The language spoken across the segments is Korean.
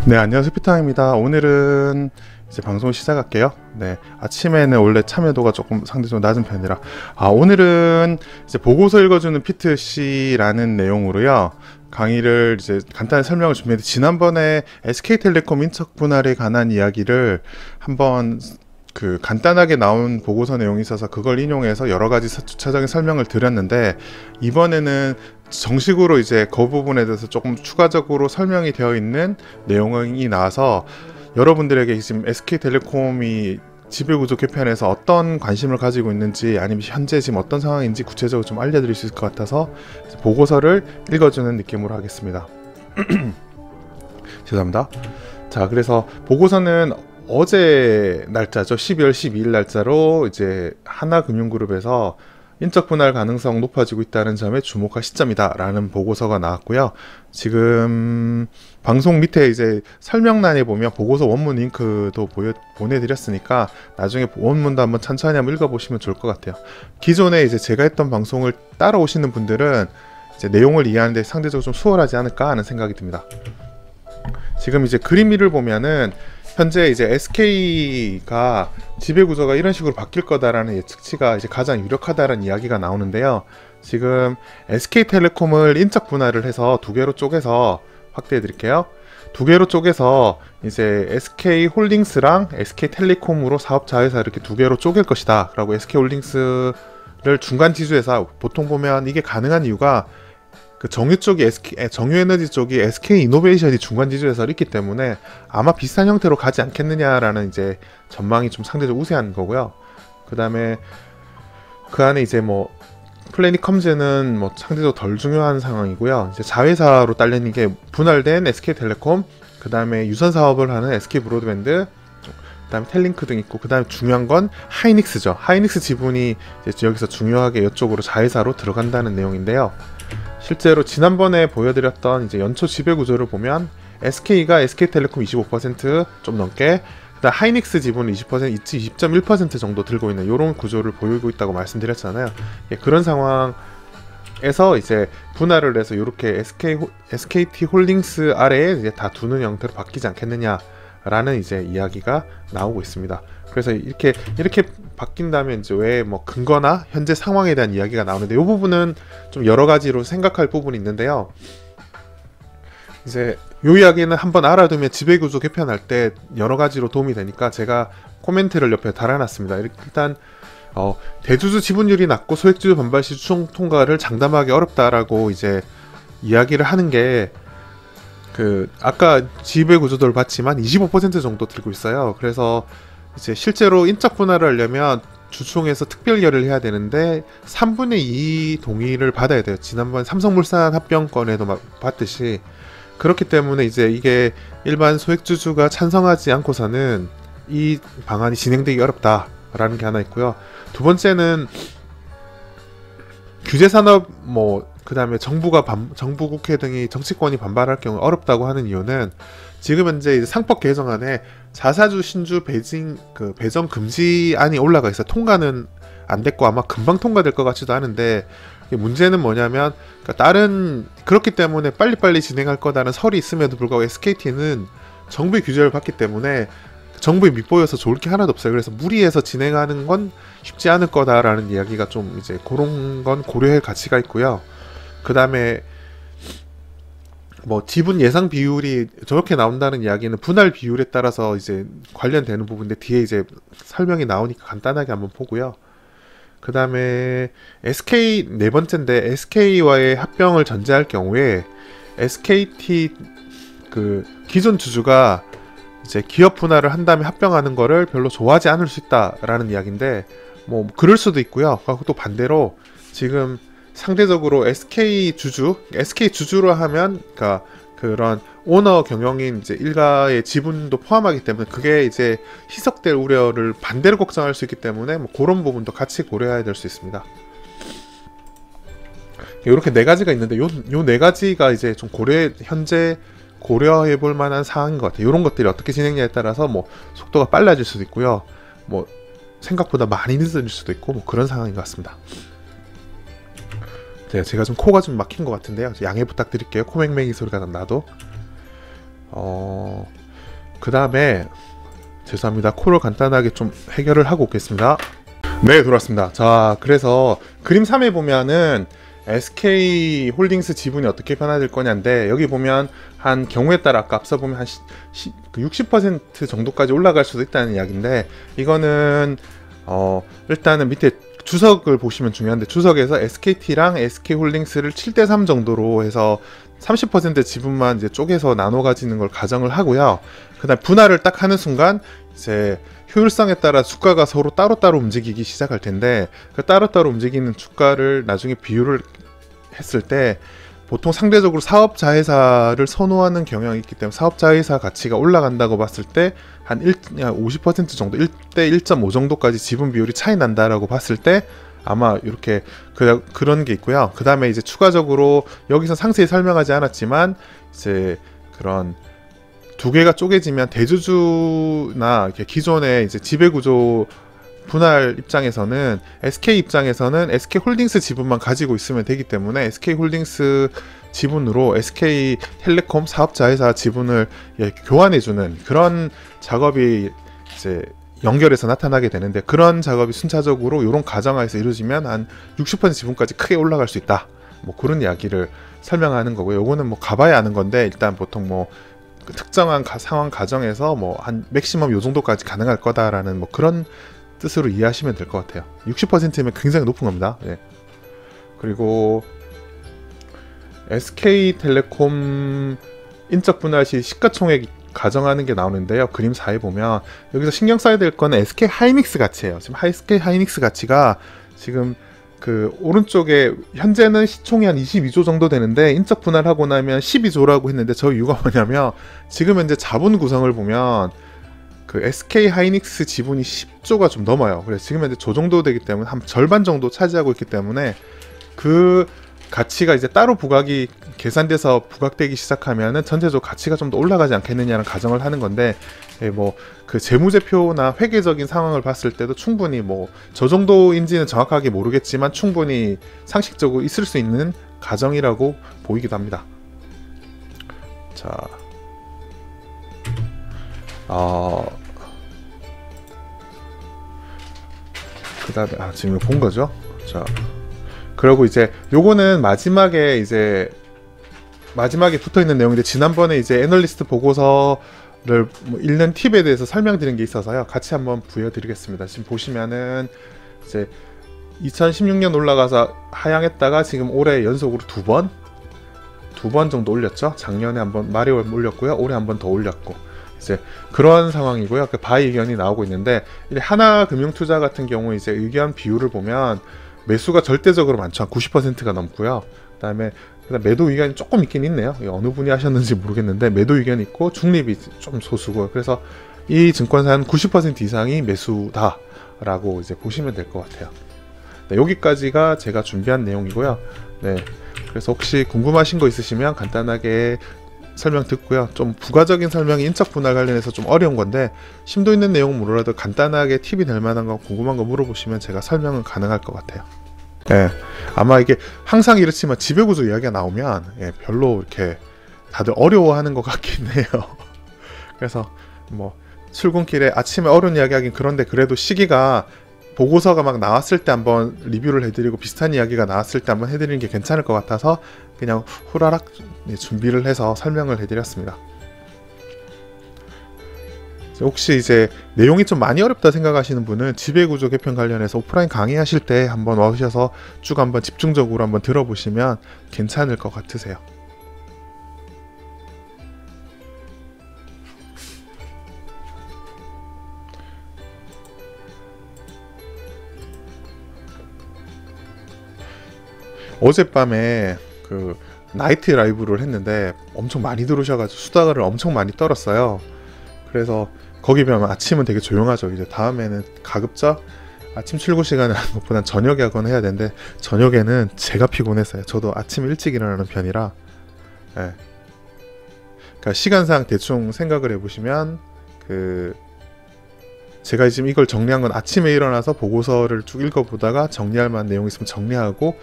네, 안녕하세요. 피터입니다. 오늘은 이제 방송을 시작할게요. 네, 아침에는 원래 참여도가 조금 상대적으로 낮은 편이라 오늘은 이제 보고서 읽어주는 피트 씨라는 내용으로요, 강의를 이제 간단히 설명을 준비했는데, 지난번에 SK텔레콤 인적 분할에 관한 이야기를 한번 간단하게 나온 보고서 내용이 있어서 그걸 인용해서 여러 가지 주차적인 설명을 드렸는데, 이번에는 정식으로 이제 그 부분에 대해서 조금 추가적으로 설명이 되어 있는 내용이 나와서 여러분들에게 지금 SK텔레콤이 지배구조 개편에서 어떤 관심을 가지고 있는지, 아니면 현재 지금 어떤 상황인지 구체적으로 좀 알려드릴 수 있을 것 같아서 보고서를 읽어주는 느낌으로 하겠습니다. 죄송합니다. 자, 그래서 보고서는 어제 날짜죠. 12월 12일 날짜로 이제 하나금융그룹에서 인적 분할 가능성 높아지고 있다는 점에 주목할 시점이다 라는 보고서가 나왔고요. 지금 방송 밑에 이제 설명란에 보면 보고서 원문 링크도 보내드렸으니까 나중에 원문도 한번 천천히 한번 읽어보시면 좋을 것 같아요. 기존에 이제 제가 했던 방송을 따라오시는 분들은 이제 내용을 이해하는데 상대적으로 좀 수월하지 않을까 하는 생각이 듭니다. 지금 이제 그림 위를 보면은 현재 이제 SK가 지배구조가 이런 식으로 바뀔 거다라는 예측치가 이제 가장 유력하다라는 이야기가 나오는데요. 지금 SK텔레콤을 인적 분할을 해서 두 개로 쪼개서 확대해 드릴게요. 두 개로 쪼개서 이제 SK홀딩스랑 SK텔레콤으로 사업 자회사 이렇게 두 개로 쪼갤 것이다 라고 SK홀딩스를 중간 지주회사, 보통 보면 이게 가능한 이유가 그 정유 쪽이 정유에너지 쪽이 SK이노베이션이 중간 지주회사를 있기 때문에 아마 비슷한 형태로 가지 않겠느냐라는 이제 전망이 좀 상대적으로 우세한 거고요. 그 다음에 그 안에 이제 뭐 플래닛컴즈는 뭐 상대적으로 덜 중요한 상황이고요. 이제 자회사로 딸리는 게 분할된 SK텔레콤, 그 다음에 유선 사업을 하는 SK브로드밴드, 그 다음에 텔링크 등 있고, 그 다음에 중요한 건 하이닉스죠. 하이닉스 지분이 이제 여기서 중요하게 이쪽으로 자회사로 들어간다는 내용인데요. 실제로 지난번에 보여드렸던 이제 연초 지배구조를 보면 SK가 SK텔레콤 25% 넘게, 그다음 하이닉스 지분은 20.1% 정도 들고 있는 이런 구조를 보이고 있다고 말씀드렸잖아요. 예, 그런 상황에서 이제 분할을 해서 이렇게 SKT 홀딩스 아래에 이제 다 두는 형태로 바뀌지 않겠느냐라는 이제 이야기가 나오고 있습니다. 그래서 이렇게 바뀐다면 이제 왜 뭐 근거나 현재 상황에 대한 이야기가 나오는데, 이 부분은 좀 여러 가지로 생각할 부분이 있는데요. 이제 요 이야기는 한번 알아두면 지배구조 개편할 때 여러 가지로 도움이 되니까 제가 코멘트를 옆에 달아놨습니다. 일단 대주주 지분율이 낮고 소액주주 반발시 추정 통과를 장담하기 어렵다라고 이제 이야기를 하는 게, 아까 지배구조도를 봤지만 25% 정도 들고 있어요. 그래서 이제 실제로 인적 분할을 하려면 주총에서 특별결의를 해야 되는데 3분의 2 동의를 받아야 돼요. 지난번 삼성물산 합병권에도 봤듯이. 그렇기 때문에 이제 이게 일반 소액주주가 찬성하지 않고서는 이 방안이 진행되기 어렵다라는 게 하나 있고요. 두 번째는 규제산업 그 다음에 정부 국회 등이 정치권이 반발할 경우 어렵다고 하는 이유는, 지금 현재 이제 상법 개정안에 자사주 신주 배정 금지안이 올라가 있어요. 통과는 안 됐고 아마 금방 통과될 것 같지도 않은데, 문제는 뭐냐면 그렇기 때문에 빨리빨리 진행할 거다라는 설이 있음에도 불구하고 SKT는 정부의 규제를 받기 때문에 정부에 밑보여서 좋을 게 하나도 없어요. 그래서 무리해서 진행하는 건 쉽지 않을 거다라는 이야기가 좀 이제 그런 건 고려할 가치가 있고요. 그 다음에 뭐 지분 예상 비율이 저렇게 나온다는 이야기는 분할 비율에 따라서 이제 관련되는 부분인데, 뒤에 이제 설명이 나오니까 간단하게 한번 보고요. 그 다음에 SK 네 번째인데, SK와의 합병을 전제할 경우에 SKT 기존 주주가 이제 기업 분할을 한 다음에 합병하는 거를 별로 좋아하지 않을 수 있다라는 이야기인데, 뭐 그럴 수도 있고요. 또 반대로 지금 상대적으로 SK 주주로 하면 그런 오너 경영인 이제 일가의 지분도 포함하기 때문에 그게 이제 희석될 우려를 반대로 걱정할 수 있기 때문에 뭐 그런 부분도 같이 고려해야 될 수 있습니다. 이렇게 네 가지가 있는데, 요 네 가지가 이제 좀 현재 고려해 볼 만한 사항인 것 같아요. 이런 것들이 어떻게 진행냐에 따라서 뭐 속도가 빨라질 수도 있고요, 뭐 생각보다 많이 늦어질 수도 있고, 뭐 그런 상황인 것 같습니다. 제가 좀 코가 좀 막힌 것 같은데요. 양해 부탁드릴게요. 코맹맹이 소리가 나도. 그 다음에 죄송합니다. 콜을 간단하게 좀 해결을 하고 오겠습니다. 네, 돌아왔습니다. 자, 그래서 그림 3에 보면은 SK홀딩스 지분이 어떻게 변화될 거냐인데, 여기 보면 한 경우에 따라 아까 앞서 보면 한 60% 정도까지 올라갈 수도 있다는 이야기인데, 이거는 일단은 밑에 주석을 보시면 중요한데, 주석에서 SKT랑 SK홀딩스를 7대3 정도로 해서 30% 지분만 이제 쪼개서 나눠 가지는 걸 가정을 하고요. 그다음 분할을 딱 하는 순간 이제 효율성에 따라 주가가 서로 따로따로 움직이기 시작할 텐데, 그 따로따로 움직이는 주가를 나중에 비율을 했을 때 보통 상대적으로 사업자회사를 선호하는 경향이 있기 때문에 사업자회사 가치가 올라간다고 봤을 때 한 50% 정도, 1대 1.5 정도까지 지분 비율이 차이 난다라고 봤을 때 아마 이렇게 그런 게 있고요. 그 다음에 이제 추가적으로 여기서 상세히 설명하지 않았지만, 이제 그런 두 개가 쪼개지면 대주주나 이렇게 기존의 이제 지배구조 분할 입장에서는 SK 입장에서는 SK홀딩스 지분만 가지고 있으면 되기 때문에 SK홀딩스 지분으로 SK텔레콤 사업자회사 지분을 교환해주는 그런 작업이 이제 연결해서 나타나게 되는데, 그런 작업이 순차적으로 이런 가정하에서 이루어지면 한 60% 지분까지 크게 올라갈 수 있다. 뭐 그런 이야기를 설명하는 거고요. 요거는 뭐 가봐야 아는 건데, 일단 보통 뭐 특정한 상황 가정에서 뭐 한 맥시멈 요 정도까지 가능할 거다라는 뭐 그런 뜻으로 이해하시면 될 것 같아요. 60%면 굉장히 높은 겁니다. 예. 그리고 SK텔레콤 인적 분할 시 시가총액 가정하는 게 나오는데요. 그림 4에 보면 여기서 신경 써야 될 거는 SK 하이닉스 가치예요. 지금 SK 하이닉스 가치가 지금 그 오른쪽에 현재는 시총이 한 22조 정도 되는데, 인적 분할하고 나면 12조라고 했는데, 저 이유가 뭐냐면 지금 현재 자본 구성을 보면 그 SK 하이닉스 지분이 10조가 좀 넘어요. 그래서 지금 현재 저 정도 되기 때문에 한 절반 정도 차지하고 있기 때문에 그 가치가 이제 따로 부각이 계산돼서 부각되기 시작하면은 전체적으로 가치가 좀 더 올라가지 않겠느냐는 가정을 하는 건데, 뭐 그 재무제표나 회계적인 상황을 봤을 때도 충분히 뭐 저 정도인지는 정확하게 모르겠지만 충분히 상식적으로 있을 수 있는 가정이라고 보이기도 합니다. 자, 그 다음에 지금 본 거죠. 자, 그리고 이제 요거는 마지막에 붙어 있는 내용인데, 지난번에 이제 애널리스트 보고서를 뭐 읽는 팁에 대해서 설명드린 게 있어서요. 같이 한번 부여드리겠습니다. 지금 보시면은 이제 2016년 올라가서 하향했다가 지금 올해 연속으로 두 번 정도 올렸죠. 작년에 한번 말에 올렸고요. 올해 한번 더 올렸고, 이제 그런 상황이고요. 그 바이 의견이 나오고 있는데, 하나금융투자 같은 경우 이제 의견 비율을 보면 매수가 절대적으로 많죠. 한 90%가 넘고요. 그다음 매도 의견이 조금 있긴 있네요. 어느 분이 하셨는지 모르겠는데 매도 의견이 있고 중립이 좀 소수고요. 그래서 이 증권사는 90% 이상이 매수다라고 이제 보시면 될 것 같아요. 네, 여기까지가 제가 준비한 내용이고요. 네, 그래서 혹시 궁금하신 거 있으시면 간단하게 설명 듣고요. 좀 부가적인 설명이 인적 분할 관련해서 좀 어려운 건데, 심도 있는 내용은 모르라도 간단하게 팁이 될 만한 거, 궁금한 거 물어보시면 제가 설명은 가능할 것 같아요. 예, 아마 이게 항상 이렇지만 지배구조 이야기가 나오면 별로 이렇게 다들 어려워하는 것 같긴 해요. 그래서 뭐 출근길에 아침에 어려운 이야기 하긴 그런데, 그래도 시기가 보고서가 막 나왔을 때 한번 리뷰를 해드리고 비슷한 이야기가 나왔을 때 한번 해드리는 게 괜찮을 것 같아서 그냥 후라락 준비를 해서 설명을 해드렸습니다. 혹시 이제 내용이 좀 많이 어렵다 생각하시는 분은 지배구조 개편 관련해서 오프라인 강의하실 때 한번 와주셔서 쭉 한번 집중적으로 한번 들어보시면 괜찮을 것 같으세요. 어젯밤에 그 나이트 라이브를 했는데 엄청 많이 들어오셔가지고 수다를 엄청 많이 떨었어요. 그래서 거기 비하면 아침은 되게 조용하죠. 이제 다음에는 가급적 아침 출근 시간에 하는 것보단 저녁에 하거나 해야 되는데, 저녁에는 제가 피곤했어요. 저도 아침 일찍 일어나는 편이라. 예. 그러니까 시간상 대충 생각을 해보시면 제가 지금 이걸 정리한 건 아침에 일어나서 보고서를 쭉 읽어보다가 정리할 만한 내용 있으면 정리하고,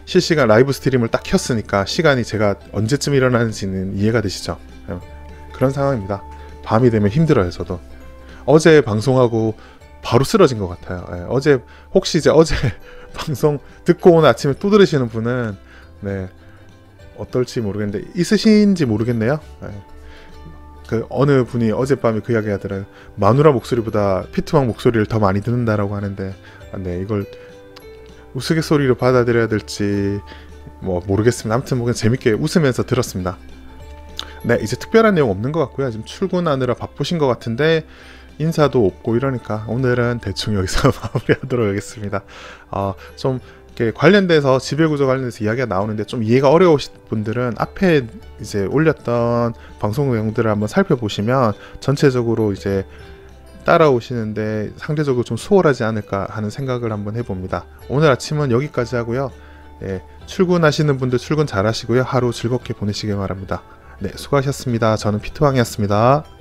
실시간 라이브 스트림을 딱 켰으니까 시간이 제가 언제쯤 일어나는지는 이해가 되시죠? 그런 상황입니다. 밤이 되면 힘들어요. 저도 어제 방송하고 바로 쓰러진 것 같아요. 예, 어제 혹시 이제 어제 방송 듣고 오늘 아침에 또 들으시는 분은 네, 어떨지 모르겠는데 있으신지 모르겠네요. 예. 그 어느 분이 어젯밤에 그 이야기 하더라고요. 마누라 목소리보다 피트왕 목소리를 더 많이 듣는다라고 하는데 네, 이걸 우스갯소리로 받아들여야 될지 뭐 모르겠습니다. 아무튼 뭐 그냥 재밌게 웃으면서 들었습니다. 네, 이제 특별한 내용 없는 것 같고요. 지금 출근하느라 바쁘신 것 같은데 인사도 없고 이러니까 오늘은 대충 여기서 마무리하도록 하겠습니다. 좀 이렇게 관련돼서 지배구조 관련돼서 이야기가 나오는데 좀 이해가 어려우신 분들은 앞에 이제 올렸던 방송 내용들을 한번 살펴보시면 전체적으로 이제 따라오시는데 상대적으로 좀 수월하지 않을까 하는 생각을 한번 해봅니다. 오늘 아침은 여기까지 하고요. 네, 출근하시는 분들 출근 잘 하시고요. 하루 즐겁게 보내시길 바랍니다. 네, 수고하셨습니다. 저는 피트왕이었습니다.